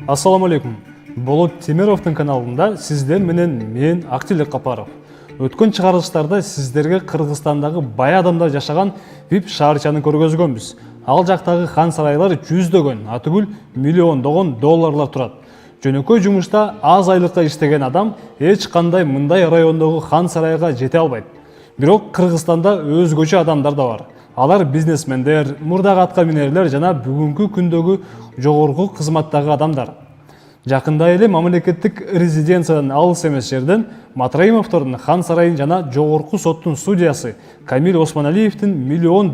Ассаламу алейкум. Болот Темировдун каналында сиздер менен мен Актилек Капаров. Өткөн чыгарылыштарда сиздерге Кыргызстандагы бай адамдар жашаган VIP шаарчаны көргөзгөнбүз. Ал жактагы хан сарайлар жүздөгөн, атүгүл миллиондогон долларлар турат. Жөнөкөй жумушта аз айлыкка иштеген адам эч кандай мындай райондогу хан сарайга жете албайт. Бирок Кыргызстанда өзгөчө адамдар да бар. Алар бизнесмендер, мурдагы атка минерлер жана бүгүнкү күндөгү жогорку кызматтагы адамдар. Жакында эле мамлекеттик резиденциядан алыс эмес жерден Матраимовдордун хан сарайын жана жогорку соттун судьясы Камил Осмоналиевдин $1 миллион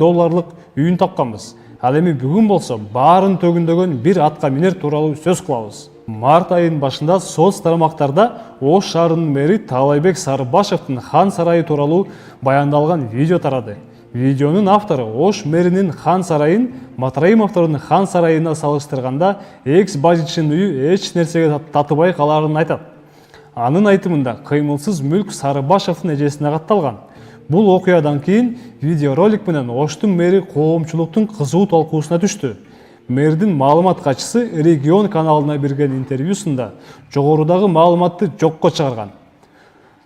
үйүн тапканбыз. Ал эми бүгүн болсо баарын төгүндөгөн бир атка минер тууралуу сөз кылабыз. Март айынын башында соц тарамактарда Ош шаарынын мэри Таалайбек Сарыбашевдин хан сарайы тууралуу баяндалган видео тарады. Видеонун автору Ош мэринин хан сарайын Матраимовдордун хан сарайына салыштырганда экс-бажичинин үйү эч нерсеге татыбай каларын айтат. Анын айтымында кыймылсыз мүлк Сарыбашевдин эжесине катталган. Бул окуядан кийин видеоролик менен Оштун мэри коомчулуктун кызуу талкуусуна түштү. Мэрдин маалымат катчысы Регион каналына берген интервьюсунда жогорудагы маалыматты жокко чыгарган.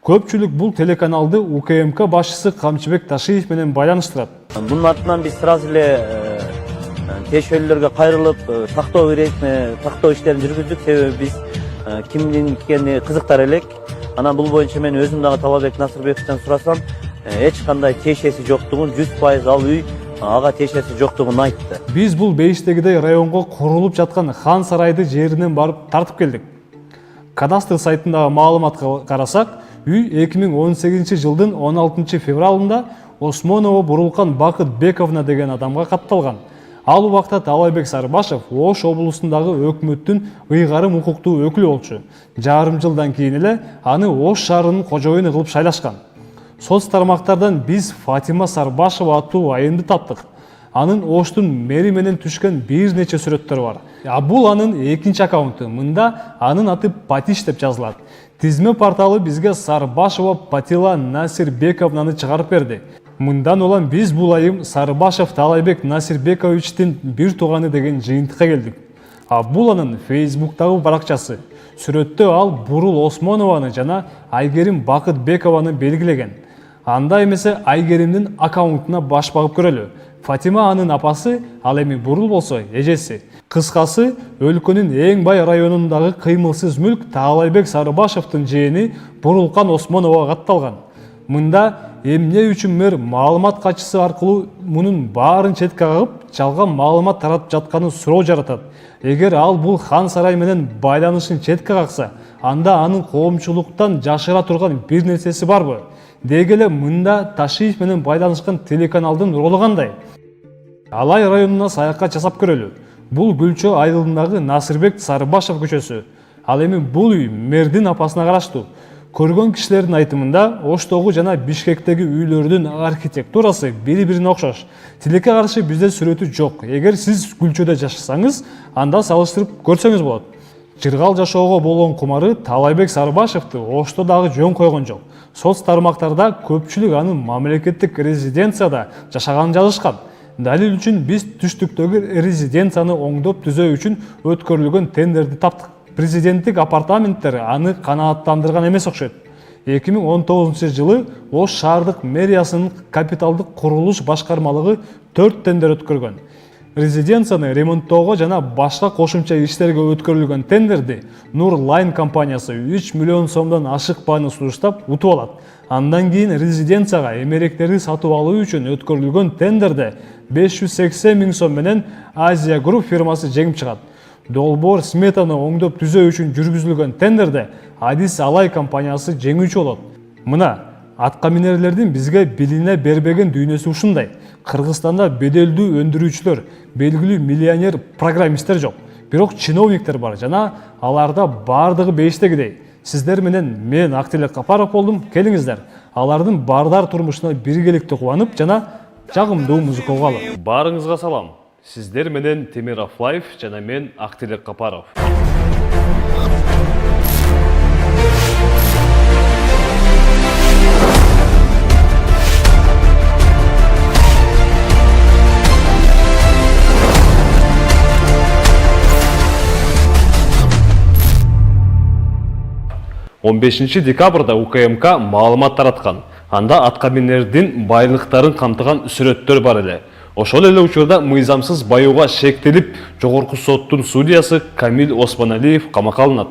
Көпчүлүк бул телеканалды УКМК башчысы Камчыбек Ташиев менен байланыштырат. Bunun артынан биз сразу эле тиешелерге кайрылып, тактоо иресине, тактоо иштерин жүргүздүк. Себеби биз кимдин экени кызыктар элек. Анан бул боюнча мен өзүм дагы Талабек Насырбековдон сурасам, эч кандай тиешеси жоктугун, 100% ал үй ага тиешеси жоктугун айтты. Биз бул Бейиштегидей районго курулуп жаткан хан сарайды жеринен барып тартып келдик. Кадастр сайтындагы маалыматка карасак, үй 2018 жылдын 16 февралында Осмонова Бурулкан Бакыт Бековна деген адамга катталган. Ал убакта Таалайбек Сарыбашев Ош облусундагы өкмөттүн ыйгарым укуктуу өкүлү болчу. Жарым жылдан кийин эле аны Ош шаарынын кожоюну кылып шайлашкан. Соц тармактардан биз Фатима Сарбашева аттуу айымды таптык. Анын Оштун мэри менен түшкөн бир нече сүрөттөр бар. Бул анын экинчи аккаунту. Мында анын аты Патиш деп жазылат. Тизме порталы бизге Сарбашева Патила Насирбековнаны чыгарып берди. Мындан улам биз бул айым Сарбашев Таалайбек Насирбековичтин бир тууганы деген жыйынтыкка келдик. Бул анын Facebooktагы баракчасы. Сүрөттө ал Бурул Осмонованы жана Айгерим Бакытбекованы белгилеген. Анда эмесе Айгеримдин аккаунтуна баш багып көрөлү. Фатима анын апасы, ал эми Бурул болсо эжеси. Кыскасы, өлкөнүн эң бай районундагы кыймылсыз мүлк Таалайбек Сарыбашевдин жээни Бурулкан Осмоновага катталган. Мында эмне үчүн мэр маалымат катчысы аркылуу мунун баарын четке кагып, жалган маалымат таратып жатканын суроо жаратат. Эгер ал бул хан сарай менен байланышын четке какса, анда анын коомчулуктан жашыра турган бир нерсеси барбы? Дегеле мында Ташиев менен байланышкан телеканалдын ролу кандай? Алай районуна саякат жасап көрөлү. Бул Гүлчө айылындагы Насырбек Сарыбашев көчөсү. Ал эми бул үй мэрдин апасына караштуу. Көргөн кишилердин айтымында Оштогу жана Бишкектеги үйлөрдүн архитектурасы бири-бирине окшош. Тилекке каршы бизде сүрөтү жок. Эгер сиз Гүлчөдө жашасаңыз, анда салыштырып көрсөңүз болот. Жыргал жашоого болгон кумары Таалайбек Сарыбашевди Ошто дагы жөн койгон жок. Соц тармактарда көпчүлүк анын мамлекеттик резиденцияда жашаганын жазышкан. Далил үчүн биз түштүктөгү резиденцияны оңдоп түзөө үчүн өткөрүлгөн тендерди таптык. Президенттик апартаменттер аны канааттандырган эмес окшойт. 2019 жылы Ош шаардык мэриясынын капиталдык курулуш башкармалыгы 4 тендер өткөргөн. Резиденцияны ремонттоого жана башка кошумча иштерге өткөрүлгөн тендерди Нур Лайн компаниясы 3 миллион сомдон ашык бааны сунуштап утуп алат. Андан кийин резиденцияга эмеректерди сатып алуу үчүн өткөрүлгөн тендерде 580 000 сом менен Азия Груп фирмасы жеңип чыгат. Долбоор сметаны оңдоп түзөө үчүн жүргүзүлгөн тендерде Адис Алай компаниясы жеңүүчү болот. Мына атка минерлердин бизге билине бербеген дүйнөсү ушундай. Кыргызстанда беделдүү өндүрүүчүлөр, белгилүү миллионер программисттер жок. Бирок чиновниктер бар жана аларда бардыгы Бейиштегидей. Сиздер менен мен Актилек Капаров болдум. Келиңиздер. Алардын бардар турмушуна биргеликте кубанып жана жагымдуу музыка угалы. Баарыңызга салам. Сиздер менен Темиров Лайф жана мен Актилек Капаров. 15 декабрда УКМК маалымат тараткан. Анда аткаминердин байлыктарын камтыган сүрөттөр бар эле. Ошол эле учурда мыйзамсыз баюуга шектелип, жогорку соттун судьясы Камил Осмоналиев камакка алынат.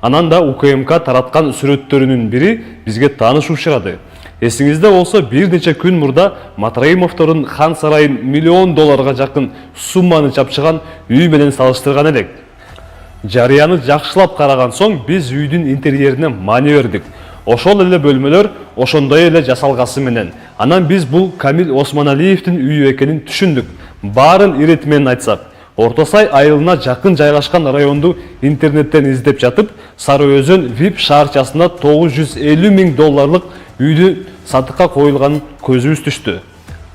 Анан да УКМК тараткан сүрөттөрүнүн бири бизге тааныш учурады. Эсиңизде болсо, бир нече күн мурда Матраимовдордун Хан сарайын $1 миллион жакын сумманы чапчыган үй менен салыштырган элек. Жарыяны жакшылап караган соң биз үйдүн интерьерине маани бердик. Ошол эле бөлмөлөр ошондой эле жасалгасы менен. Анан биз бул Камил Осмоналиевдин үйү экенин түшүндүк. Баарын ирет менен айтсак, Орто Сай айылына жакын жайгашкан районду интернеттен издеп жатып, Сары Өзөн VIP шаарчасында $950 000 үйдү сатыкка коюлганын көзүбүз түштү.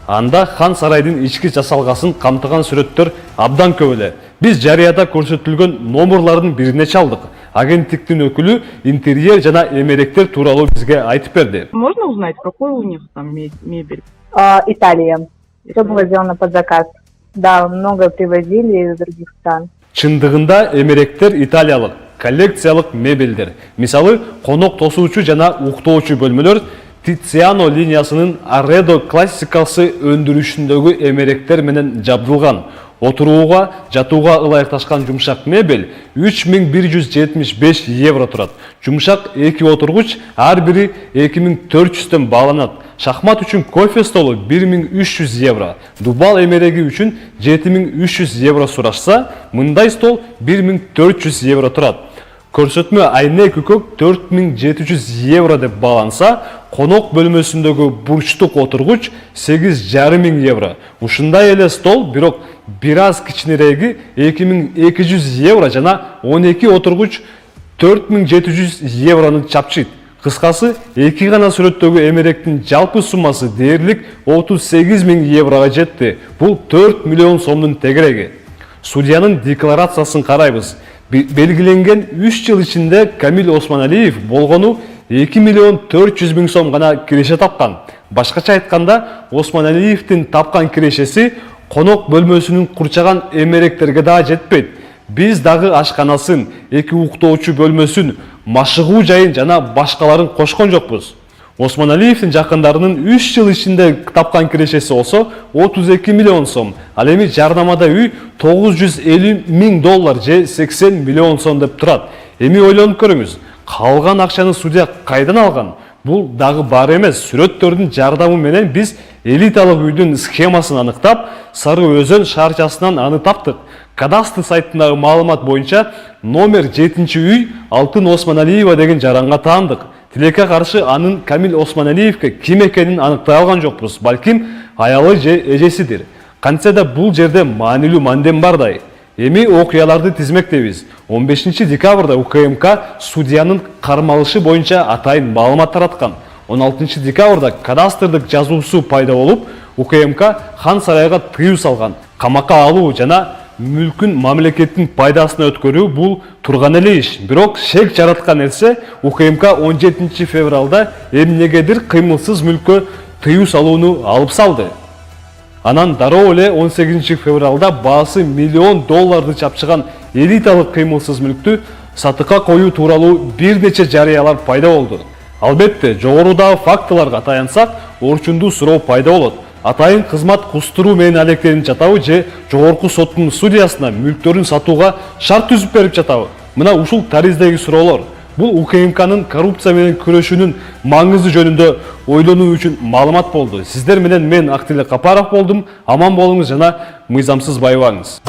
Анда Хан сарайдын ички жасалгасын камтыган сүрөттөр абдан көп эле. Биз жарыяда көрсөтүлгөн номерлардын бирине чалдык. Агенттиктин өкүлү интерьер жана эмеректер тууралуу бизге айтып берди. Можно узнать, какой у них там мебель? Италия. Все было сделано под заказ. Да, много привозили из других стран. Чындыгында эмеректер италиялык, коллекциялык мебелдер. Мисалы, конок тосуучу жана уктоочу бөлмөлөр Tiziano линиясынын Arredo классикасы өндүрүшүндөгү эмеректер менен жабдылган. Отурууга, жатууга ылайыкташкан жумшак мебель €3175 турат. Жумшак 2 отургуч ар бири 2400 бааланат. Шахмат үчүн кофе столу €1300. Дубал эмереги үчүн €7300 сурашса, мындай стол €1400 турат. Көрсөтмө айне көкөк €4700 деп бааланса, конок бөлмөсүндөгү бурчтук отургуч €8500. Ушундай эле стол, бирок бир аз кичинереги €2200 жана 12 отургуч €4700 чапчыйт. Кыскасы, эки гана сүрөттөгү эмеректин жалпы суммасы дээрлик €38 000 жетти. Бул 4 миллион сомдун тегереги. Судьянын декларациясын карайбыз. Белгиленген 3 жыл ичинде Камил Осмоналиев болгону 2 миллион 400 000 сом гана киреше тапкан. Башкача айтканда, Осмоналиевдин тапкан кирешеси конок бөлмөсүнүн курчаган эмеректерге да жетпейт. Биз дагы ашканасын, 2 уктоочу бөлмөсүн, машыгуу жайын жана башкаларын кошкон жокпуз. Осмоналиевдин жакындарынын 3 жыл ичинде тапкан кирешеси болсо 32 миллион сом. Ал эми жарнамада үй $950 000 же 80 миллион сом деп турат. Эми ойлонуп көрүңүз, калган акчаны судья кайдан алган? Бул дагы бар эмес. Сүрөттөрдүн жардамы менен биз элиталык үйдүн схемасын аныктап, Сары Өзөн шаарчасынан аны таптык. Кадастр сайтындагы маалымат боюнча номер 7 үй Алтын Осмоналиева деген жаранга таандык. Тилекке каршы анын Камил Осмоналиевке ким экенин аныктай алган жокпуз. Балким аялы же эжесидир. Кантсе да бул жерде маанилүү мандем бардай. Эми окуяларды тизмектебиз. 15 декабрда УКМК судьянын кармалышы боюнча атайын маалымат тараткан. 16 декабрда кадастрдык жазуусу пайда болуп, УКМК Хан сарайга тыюу салган. Камакка алуу жана мүлкүн мамлекеттин пайдасына өткөрүү бул турган эле иш. Бирок шек жараткан нерсе УКМК 17 февралда эмнегедир кыймылсыз мүлккө тыюу салууну алып салды. Анан дароо эле 18 февралда баасы $1 миллион чапчыган элиталык кыймылсыз мүлктү сатыкка коюу тууралуу бир нече жарыялар пайда болду. Албетте, жогорудагы фактыларга таянсак, орчундуу суроо пайда болот. Атайын кызмат кустуруу менен алектенип жатабы же жогорку соттун судьясына мүлктөрүн сатууга шарт түзүп берип жатабы? Мына ушул тариздеги суроолор. Бул УКМКнын коррупция менен күрөшүүнүн маңызы жөнүндө ойлонуу үчүн маалымат болду. Сиздер менен мен Актиле Капаров болдум. Аман болуңуз жана мыйзамсыз байыбаңыз.